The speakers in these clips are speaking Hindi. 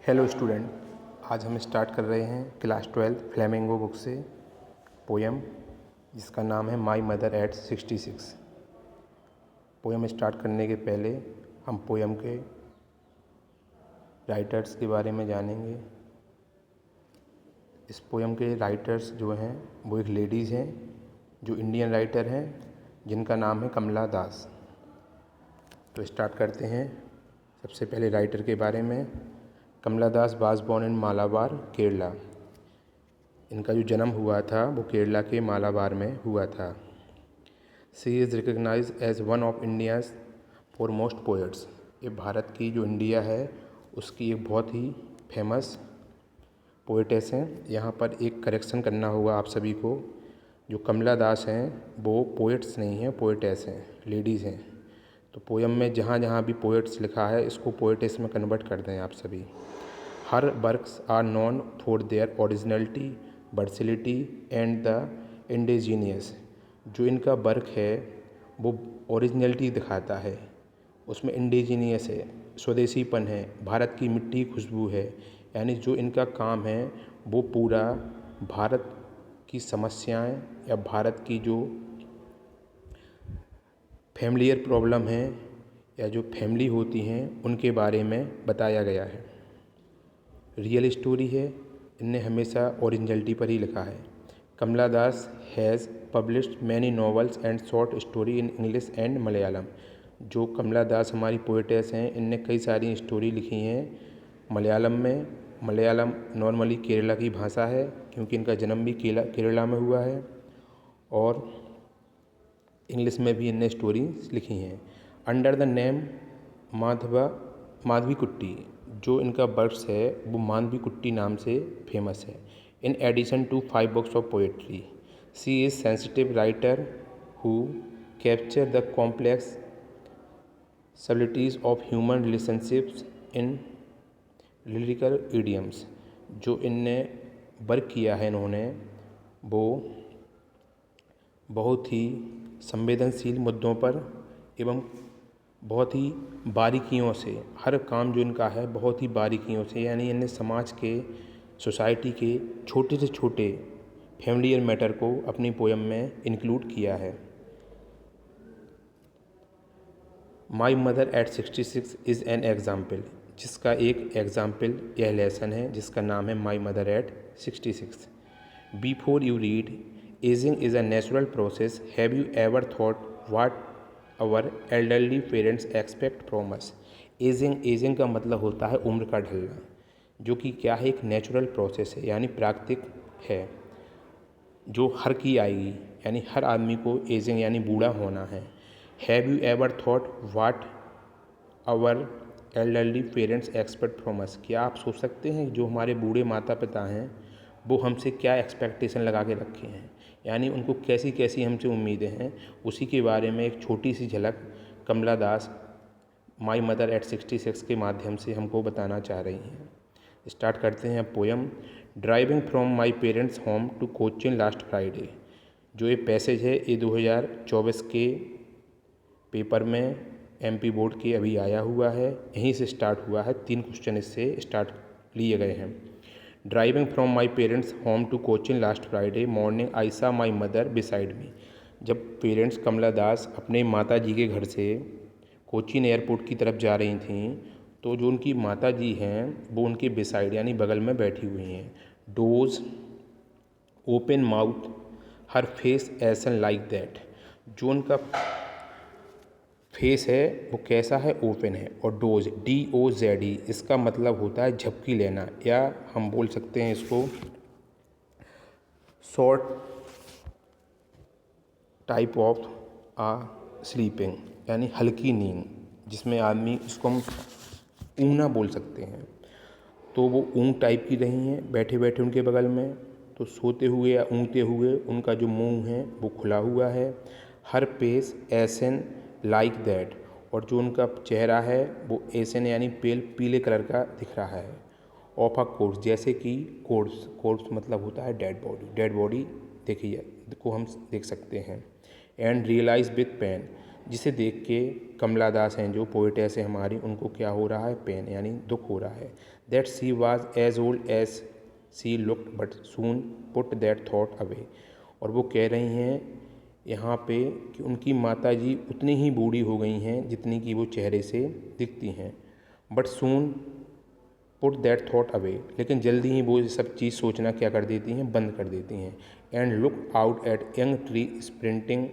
हेलो स्टूडेंट, आज हम स्टार्ट कर रहे हैं क्लास 12 फ्लेमिंगो बुक से पोएम जिसका नाम है my mother at 66। Poem start करने के पहले हम पोएम के राइटर्स के बारे में जानेंगे। इस पोएम के राइटर्स जो हैं वो एक लेडीज़ हैं जो इंडियन राइटर हैं जिनका नाम है कमला दास। तो स्टार्ट करते हैं। सबसे पहले राइटर के बारे में। Kamala Das was born in Malabar, Kerala. इनका जो जन्म हुआ था वो केरला के मालाबार में हुआ था। She is recognise as one of India's foremost poets. ये भारत की जो इंडिया है उसकी एक बहुत ही फेमस पोएटेस हैं। यहाँ पर एक करेक्शन करना होगा आप सभी को। जो कमला दास हैं वो पोएट्स नहीं हैं, पोएटेस हैं, लेडीज़ हैं। तो पोएम में जहाँ जहाँ भी पोएट्स लिखा है इसको पोएटेस में कन्वर्ट कर दें आप सभी। Her works are known for their originality, versatility and the indigenous. जो इनका वर्क है वो ओरिजिनलिटी दिखाता है, उसमें इंडिजीनियस है, स्वदेशीपन है, भारत की मिट्टी की खुशबू है। यानी जो इनका काम है वो पूरा भारत की समस्याएं या भारत की जो फैमिलियर प्रॉब्लम है या जो फैमिली होती हैं उनके बारे में बताया गया है। रियल स्टोरी है, इनने हमेशा ओरिजिनलिटी पर ही लिखा है। Kamala Das has published many novels and short story in English and Malayalam. जो कमला दास हमारी पोएटेस हैं इनने कई सारी स्टोरी लिखी हैं मलयालम में। मलयालम नॉर्मली केरला की भाषा है क्योंकि इनका जन्म भी केरला में हुआ है। और इंग्लिश में भी इनने स्टोरी लिखी हैं अंडर द नेम माधवीकुट्टी। जो इनका वर्क्स है वो माधवीकुट्टी नाम से फेमस है। In addition to 5 books of poetry, she is sensitive writer who capture the complex subtleties of human relationships in lyrical idioms. जो इनने वर्क किया है इन्होंने वो बहुत ही संवेदनशील मुद्दों पर एवं बहुत ही बारीकियों से, हर काम जो इनका है बहुत ही बारीकियों से, यानी इन्हें समाज के, सोसाइटी के छोटे से छोटे फैमिलियर मैटर को अपनी पोएम में इंक्लूड किया है। My mother at 66 is an example, जिसका एक एग्ज़ाम्पल यह लेसन है जिसका नाम है my mother at 66। Before you read ageing is a natural process, have you ever thought what our elderly parents expect from us. Ageing का मतलब होता है उम्र का ढलना, जो कि क्या है, एक नेचुरल प्रोसेस है यानी प्राकृतिक है जो हर की आएगी, यानी हर आदमी को एजिंग यानी बूढ़ा होना है। Have you ever thought what our elderly parents expect from us. क्या आप सोच सकते हैं जो हमारे बूढ़े माता पिता हैं वो हमसे क्या एक्सपेक्टेशन लगा के रखे हैं, यानी उनको कैसी कैसी हमसे उम्मीदें हैं। उसी के बारे में एक छोटी सी झलक कमला दास माई मदर एट 66 के माध्यम से हमको बताना चाह रही हैं। स्टार्ट करते हैं poem. Driving from my parents home to Cochin last Friday. जो ये पैसेज है ये 2024 के पेपर में MP बोर्ड के अभी आया हुआ है, यहीं से स्टार्ट हुआ है। 3 क्वेश्चन इससे स्टार्ट लिए गए हैं। Driving from my parents home to Cochin last Friday morning I saw my mother beside me. जब पेरेंट्स कमला दास अपने माता जी के घर से कोचीन एयरपोर्ट की तरफ जा रही थीं तो जो उनकी माता जी हैं वो उनके बिसाइड यानी बगल में बैठी हुई हैं। Dose open mouth her face essence like that. जो उनका फेस है वो कैसा है, ओपन है। और डोज DOZE इसका मतलब होता है झपकी लेना, या हम बोल सकते हैं इसको शॉर्ट टाइप ऑफ स्लीपिंग, यानी हल्की नींद, जिसमें आदमी इसको हम ऊँघना बोल सकते हैं। तो वो ऊँघ टाइप की रही हैं बैठे बैठे उनके बगल में। तो सोते हुए या ऊँघते हुए उनका जो मुंह है वो खुला हुआ है। हर पेस एसन लाइक दैट। और जो उनका चेहरा है वो एसन यानी पीले कलर का दिख रहा है। ऑफ अ कोर्स, जैसे कि कोर्स मतलब होता है डेड बॉडी देखिए को हम देख सकते हैं। एंड रियलाइज विथ पेन, जिसे देख के कमला दास हैं जो पोएटेस है हमारी, उनको क्या हो रहा है, पेन यानी दुख हो रहा है। That she was as old as she looked but soon put that thought away. और वो कह रही हैं यहाँ पे कि उनकी माता जी उतनी ही बूढ़ी हो गई हैं जितनी कि वो चेहरे से दिखती हैं, but soon put that thought away, लेकिन जल्दी ही वो ये सब चीज़ सोचना क्या कर देती हैं, बंद कर देती हैं। And look out at young tree sprinting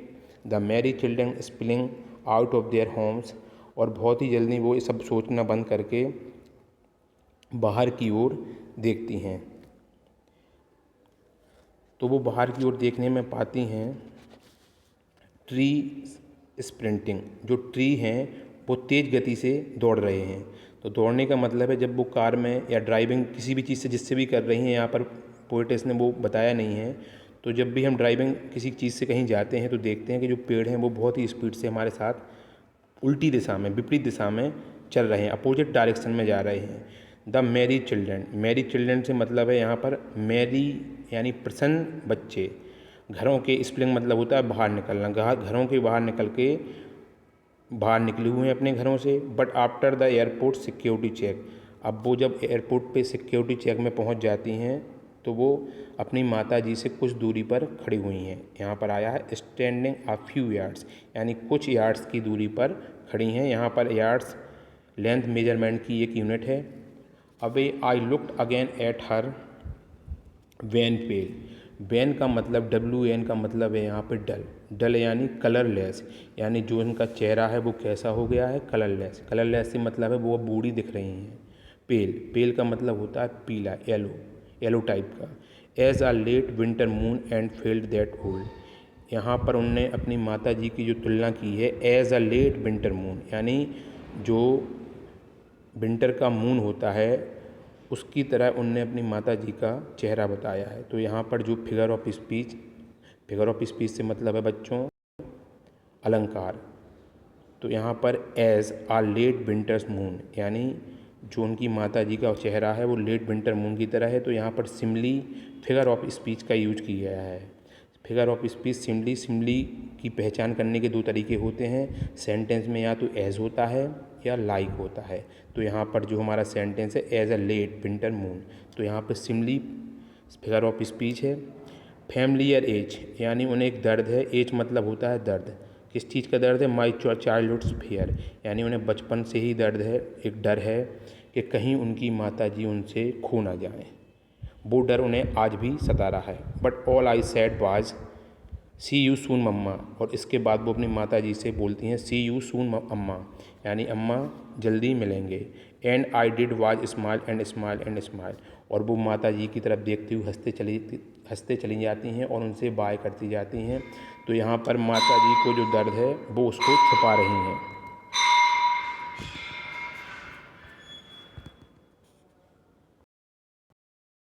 the Mary children spilling out of their homes. और बहुत ही जल्दी वो ये सब सोचना बंद करके बाहर की ओर देखती हैं। तो वो बाहर की ओर देखने में पाती हैं ट्री स्प्रिंटिंग, जो ट्री हैं वो तेज़ गति से दौड़ रहे हैं। तो दौड़ने का मतलब है जब वो कार में या ड्राइविंग किसी भी चीज़ से जिससे भी कर रही हैं, यहाँ पर पोएटेस ने वो बताया नहीं है। तो जब भी हम ड्राइविंग किसी चीज़ से कहीं जाते हैं तो देखते हैं कि जो पेड़ हैं वो बहुत ही स्पीड से हमारे साथ उल्टी दिशा में, विपरीत दिशा में चल रहे हैं, अपोजिट डायरेक्शन में जा रहे हैं। The Mary children, Mary children से मतलब है यहाँ पर मैरी यानी प्रसन्न बच्चे। घरों के स्प्लिंग मतलब होता है बाहर निकलना, घरों के बाहर निकल के बाहर निकले हुए हैं अपने घरों से। But after the airport security check, अब वो जब एयरपोर्ट पे सिक्योरिटी चेक में पहुंच जाती हैं तो वो अपनी माता जी से कुछ दूरी पर खड़ी हुई हैं। यहाँ पर आया है स्टैंडिंग अ फ्यू यार्ड्स, यानी कुछ यार्ड्स की दूरी पर खड़ी हैं। यहाँ पर यार्ड्स लेंथ मेजरमेंट की एक यूनिट है। अबे I looked again at her wan pale, wan का मतलब WN का मतलब है यहाँ पे डल, डल यानी कलरलेस, यानी जो इनका चेहरा है वो कैसा हो गया है, कलरलेस। कलरलेस से मतलब है वो बूढ़ी दिख रही हैं। पेल, पेल का मतलब होता है पीला, येलो, येलो टाइप का। As a late winter moon and felt that old, यहाँ पर उनने अपनी माता जी की जो तुलना की है as a late winter moon, यानी जो विंटर का मून होता है उसकी तरह उनने अपनी माता जी का चेहरा बताया है। तो यहाँ पर जो figure of speech, figure of speech से मतलब है बच्चों अलंकार। तो यहाँ पर एज आ लेट विंटर्स मून, यानी जो उनकी माता जी का चेहरा है वो लेट विंटर मून की तरह है। तो यहाँ पर सिमली फिगर ऑफ स्पीच का यूज किया गया है। Figure of speech Simli, Simli की पहचान करने के दो तरीके होते हैं सेंटेंस में, या तो एज होता है या लाइक होता है। तो यहाँ पर जो हमारा सेंटेंस है as a late winter moon, तो यहाँ पर सिमली फिगर ऑफ स्पीच है। फैमिलियर एज, यानी उन्हें एक दर्द है, एज मतलब होता है दर्द। किस चीज़ का दर्द है, माई चाइल्डहुड्स फियर, यानी उन्हें बचपन से ही दर्द है, एक डर है कि कहीं उनकी माता जी उनसे खो ना जाएं। वो डर उन्हें आज भी सता रहा है। But all I said was see you soon mama, और इसके बाद वो अपनी माता जी से बोलती हैं सी यू सून अम्मा, यानी अम्मा जल्दी मिलेंगे। And I did was smile and smile and smile, और वो माता जी की तरफ देखती हुई हंसते चली जाती हैं और उनसे बाय करती जाती हैं। तो यहाँ पर माता जी को जो दर्द है वो उसको छुपा रही हैं।